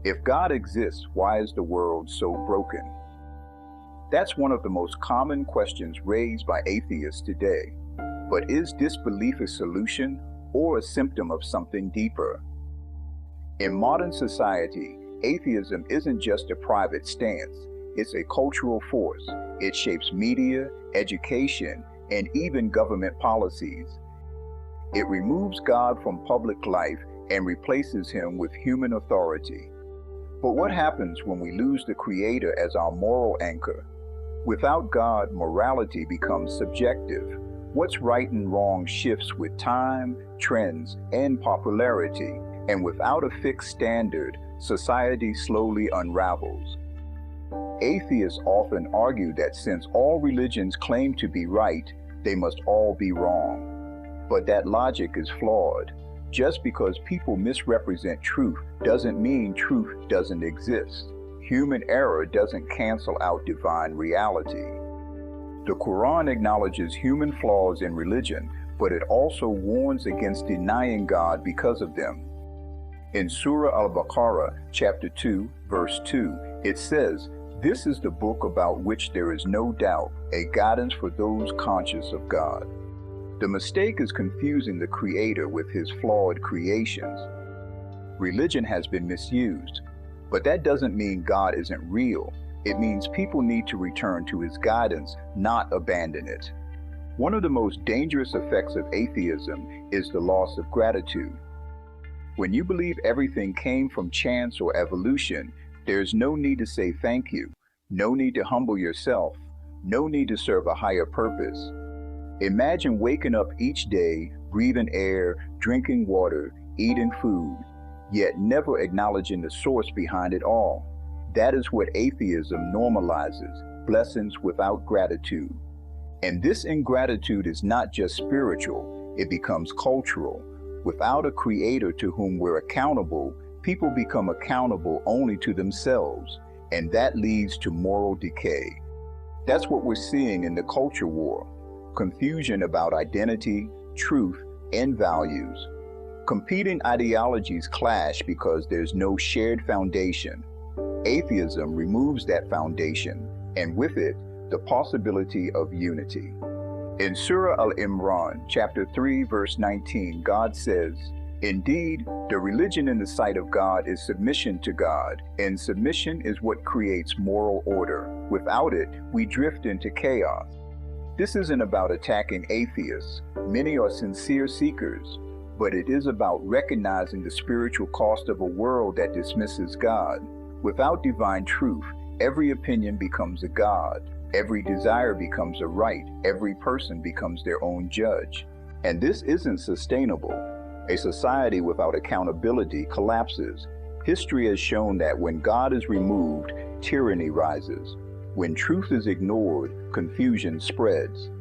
If God exists, why is the world so broken? That's one of the most common questions raised by atheists today. But is disbelief a solution or a symptom of something deeper? In modern society, atheism isn't just a private stance, it's a cultural force. It shapes media, education, and even government policies. It removes God from public life and replaces him with human authority. But what happens when we lose the Creator as our moral anchor? Without God, morality becomes subjective. What's right and wrong shifts with time, trends, and popularity. And without a fixed standard, society slowly unravels. Atheists often argue that since all religions claim to be right, they must all be wrong. But that logic is flawed. Just because people misrepresent truth doesn't mean truth doesn't exist. Human error doesn't cancel out divine reality. The Quran acknowledges human flaws in religion, but it also warns against denying God because of them. In Surah Al-Baqarah, chapter 2, verse 2, it says, "This is the book about which there is no doubt, a guidance for those conscious of God." The mistake is confusing the Creator with his flawed creations. Religion has been misused, but that doesn't mean God isn't real. It means people need to return to his guidance, not abandon it. One of the most dangerous effects of atheism is the loss of gratitude. When you believe everything came from chance or evolution, there's no need to say thank you, no need to humble yourself, no need to serve a higher purpose. Imagine waking up each day, breathing air, drinking water, eating food, yet never acknowledging the source behind it all. That is what atheism normalizes, blessings without gratitude. And this ingratitude is not just spiritual, it becomes cultural. Without a Creator to whom we're accountable, people become accountable only to themselves, and that leads to moral decay. That's what we're seeing in the culture war. Confusion about identity, truth, and values. Competing ideologies clash because there's no shared foundation. Atheism removes that foundation, and with it, the possibility of unity. In Surah Al-Imran, chapter 3, verse 19, God says, "Indeed, the religion in the sight of God is submission to God, and submission is what creates moral order. Without it, we drift into chaos." This isn't about attacking atheists. Many are sincere seekers, but it is about recognizing the spiritual cost of a world that dismisses God. Without divine truth, every opinion becomes a god. Every desire becomes a right. Every person becomes their own judge. And this isn't sustainable. A society without accountability collapses. History has shown that when God is removed, tyranny rises. When truth is ignored, confusion spreads.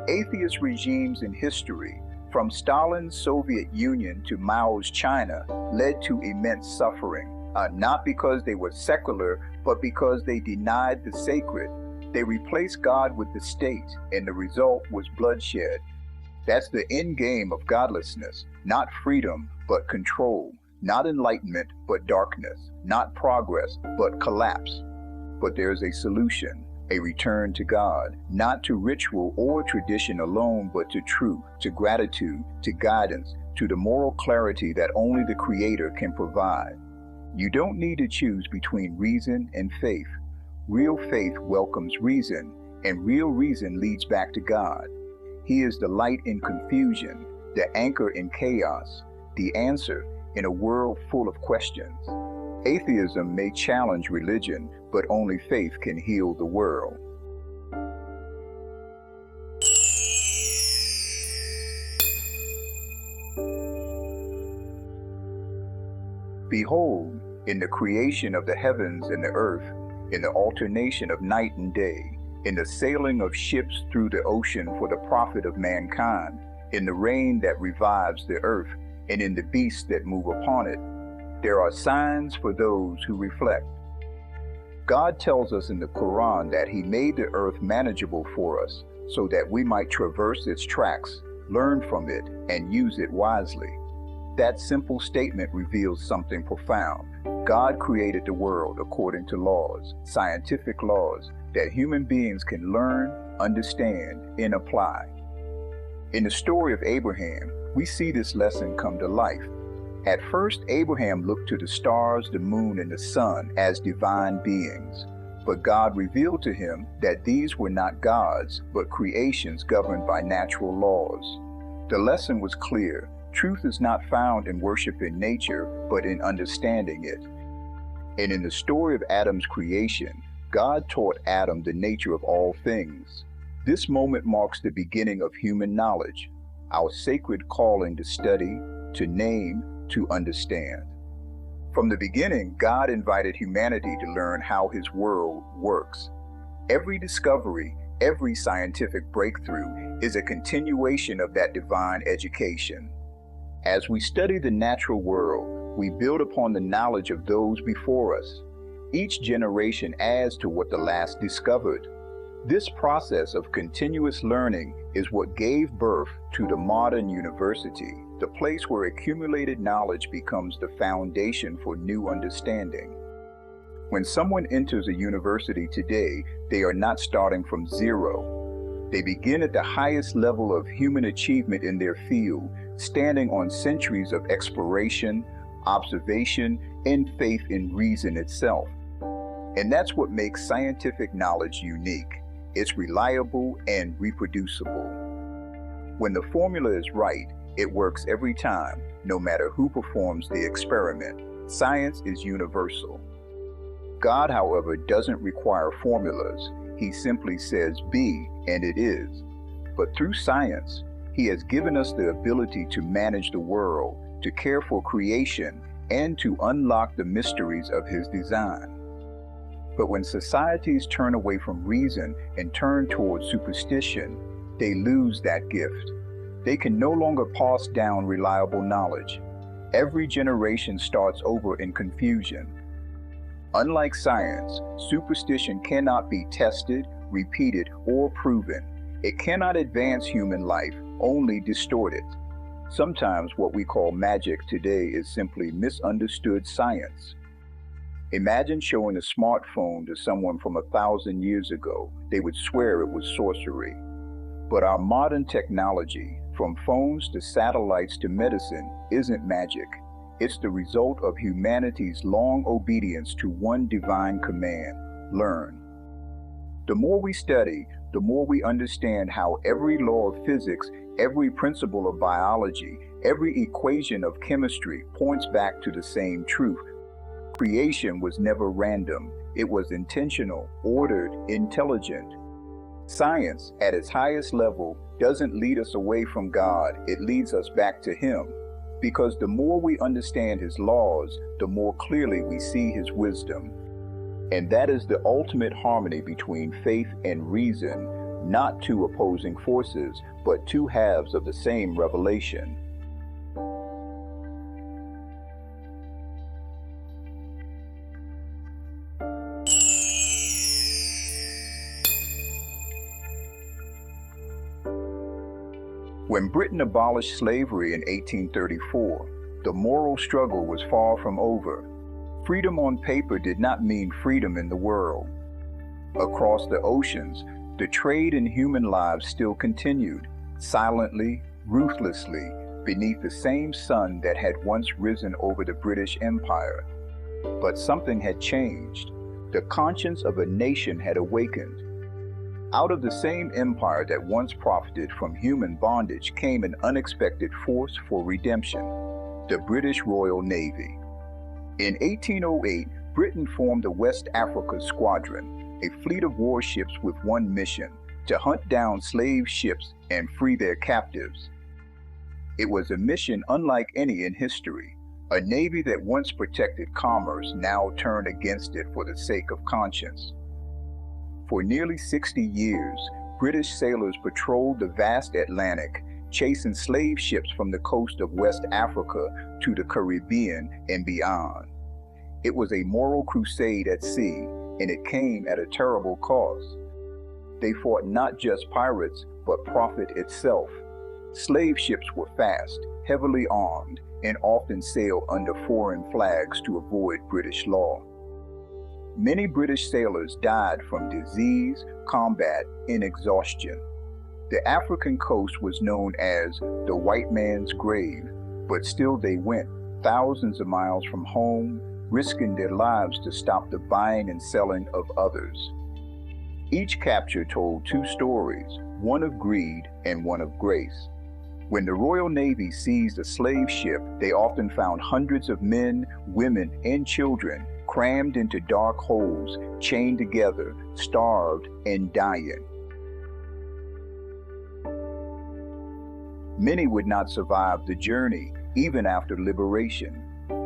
Atheist regimes in history, from Stalin's Soviet Union to Mao's China, led to immense suffering, not because they were secular, but because they denied the sacred. They replaced God with the state, and the result was bloodshed. That's the end game of godlessness, not freedom, but control, not enlightenment, but darkness, not progress, but collapse. But there's a solution, a return to God, not to ritual or tradition alone, but to truth, to gratitude, to guidance, to the moral clarity that only the Creator can provide. You don't need to choose between reason and faith. Real faith welcomes reason, and real reason leads back to God. He is the light in confusion, the anchor in chaos, the answer in a world full of questions. Atheism may challenge religion, but only faith can heal the world. Behold, in the creation of the heavens and the earth, in the alternation of night and day, in the sailing of ships through the ocean for the profit of mankind, in the rain that revives the earth, and in the beasts that move upon it, there are signs for those who reflect. God tells us in the Quran that He made the earth manageable for us so that we might traverse its tracks, learn from it, and use it wisely. That simple statement reveals something profound. God created the world according to laws, scientific laws, that human beings can learn, understand, and apply. In the story of Abraham, we see this lesson come to life. At first, Abraham looked to the stars, the moon, and the sun as divine beings. But God revealed to him that these were not gods, but creations governed by natural laws. The lesson was clear. Truth is not found in worshiping nature, but in understanding it. And in the story of Adam's creation, God taught Adam the nature of all things. This moment marks the beginning of human knowledge, our sacred calling to study, to name, to understand. From the beginning, God invited humanity to learn how His world works. Every discovery, every scientific breakthrough is a continuation of that divine education. As we study the natural world, we build upon the knowledge of those before us. Each generation adds to what the last discovered. This process of continuous learning is what gave birth to the modern university, the place where accumulated knowledge becomes the foundation for new understanding. When someone enters a university today, they are not starting from zero. They begin at the highest level of human achievement in their field, standing on centuries of exploration, observation, and faith in reason itself. And that's what makes scientific knowledge unique. It's reliable and reproducible. When the formula is right, it works every time, no matter who performs the experiment. Science is universal. God, however, doesn't require formulas. He simply says, be, and it is. But through science, He has given us the ability to manage the world, to care for creation, and to unlock the mysteries of His design. But when societies turn away from reason and turn toward superstition, they lose that gift. They can no longer pass down reliable knowledge. Every generation starts over in confusion. Unlike science, superstition cannot be tested, repeated, or proven. It cannot advance human life, only distort it. Sometimes what we call magic today is simply misunderstood science. Imagine showing a smartphone to someone from 1,000 years ago. They would swear it was sorcery. But our modern technology, from phones to satellites to medicine, isn't magic. It's the result of humanity's long obedience to one divine command: learn. The more we study, the more we understand how every law of physics, every principle of biology, every equation of chemistry points back to the same truth. Creation was never random. It was intentional, ordered, intelligent. Science, at its highest level, doesn't lead us away from God. It leads us back to Him. Because the more we understand His laws, the more clearly we see His wisdom. And that is the ultimate harmony between faith and reason, not two opposing forces, but two halves of the same revelation. When Britain abolished slavery in 1834, the moral struggle was far from over. Freedom on paper did not mean freedom in the world. Across the oceans, the trade in human lives still continued, silently, ruthlessly, beneath the same sun that had once risen over the British Empire. But something had changed. The conscience of a nation had awakened. Out of the same empire that once profited from human bondage came an unexpected force for redemption: the British Royal Navy. In 1808, Britain formed the West Africa Squadron, a fleet of warships with one mission: to hunt down slave ships and free their captives. It was a mission unlike any in history. A navy that once protected commerce now turned against it for the sake of conscience. For nearly 60 years, British sailors patrolled the vast Atlantic, chasing slave ships from the coast of West Africa to the Caribbean and beyond. It was a moral crusade at sea, and it came at a terrible cost. They fought not just pirates, but profit itself. Slave ships were fast, heavily armed, and often sailed under foreign flags to avoid British law. Many British sailors died from disease, combat, and exhaustion. The African coast was known as the white man's grave, but still they went, thousands of miles from home, risking their lives to stop the buying and selling of others. Each capture told two stories, one of greed and one of grace. When the Royal Navy seized a slave ship, they often found hundreds of men, women, and children crammed into dark holes, chained together, starved, and dying. Many would not survive the journey, even after liberation,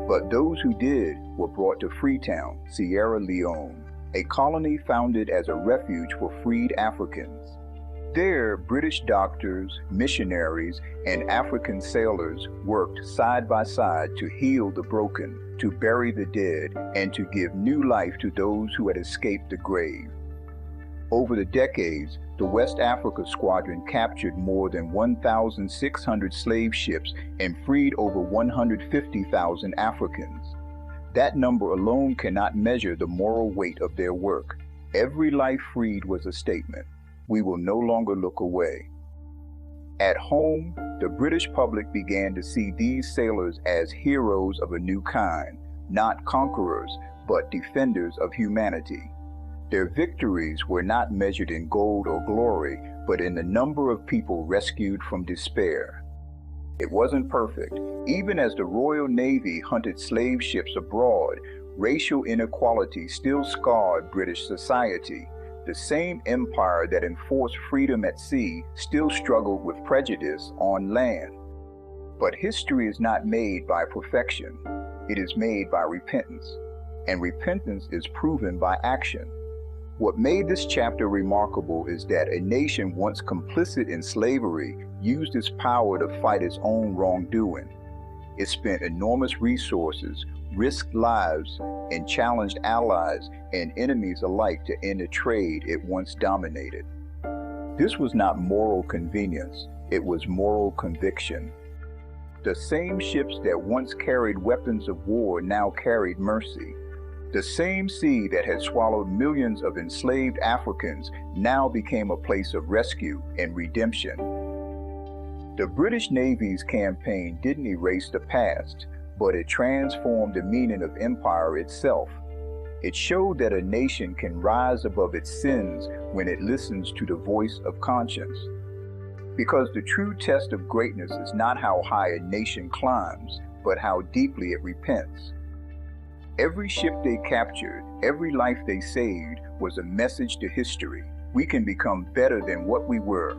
but those who did were brought to Freetown, Sierra Leone, a colony founded as a refuge for freed Africans. There, British doctors, missionaries, and African sailors worked side by side to heal the broken, to bury the dead, and to give new life to those who had escaped the grave. Over the decades, the West Africa Squadron captured more than 1,600 slave ships and freed over 150,000 Africans. That number alone cannot measure the moral weight of their work. Every life freed was a statement. We will no longer look away. At home, the British public began to see these sailors as heroes of a new kind, not conquerors, but defenders of humanity. Their victories were not measured in gold or glory, but in the number of people rescued from despair. It wasn't perfect. Even as the Royal Navy hunted slave ships abroad, racial inequality still scarred British society. The same empire that enforced freedom at sea still struggled with prejudice on land. But history is not made by perfection. It is made by repentance, and repentance is proven by action. What made this chapter remarkable is that a nation once complicit in slavery used its power to fight its own wrongdoing. It spent enormous resources, risked lives, and challenged allies and enemies alike to end a trade it once dominated. This was not moral convenience, it was moral conviction. The same ships that once carried weapons of war now carried mercy. The same sea that had swallowed millions of enslaved Africans now became a place of rescue and redemption. The British Navy's campaign didn't erase the past, but it transformed the meaning of empire itself. It showed that a nation can rise above its sins when it listens to the voice of conscience. Because the true test of greatness is not how high a nation climbs, but how deeply it repents. Every ship they captured, every life they saved was a message to history. We can become better than what we were.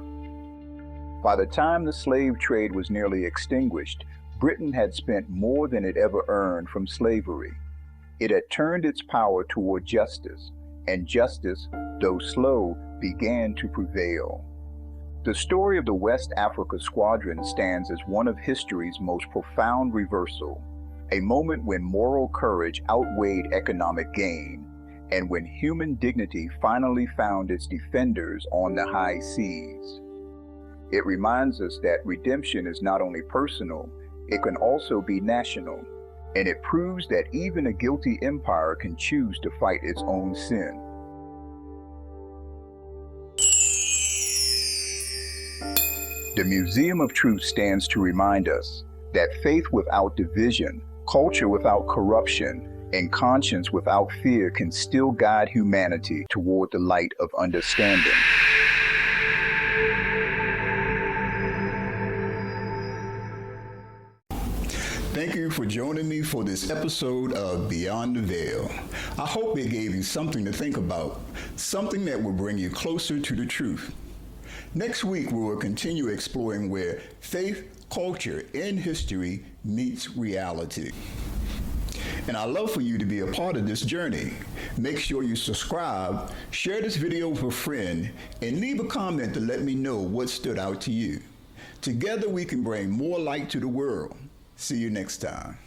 By the time the slave trade was nearly extinguished, Britain had spent more than it ever earned from slavery. It had turned its power toward justice, and justice, though slow, began to prevail. The story of the West Africa Squadron stands as one of history's most profound reversal, a moment when moral courage outweighed economic gain, and when human dignity finally found its defenders on the high seas. It reminds us that redemption is not only personal, it can also be national, and it proves that even a guilty empire can choose to fight its own sin. The Museum of Truth stands to remind us that faith without division, culture without corruption, and conscience without fear can still guide humanity toward the light of understanding. Thank you for joining me for this episode of Beyond the Veil. I hope it gave you something to think about, something that will bring you closer to the truth. Next week, we will continue exploring where faith, culture, and history meets reality. And I'd love for you to be a part of this journey. Make sure you subscribe, share this video with a friend, and leave a comment to let me know what stood out to you. Together, we can bring more light to the world. See you next time.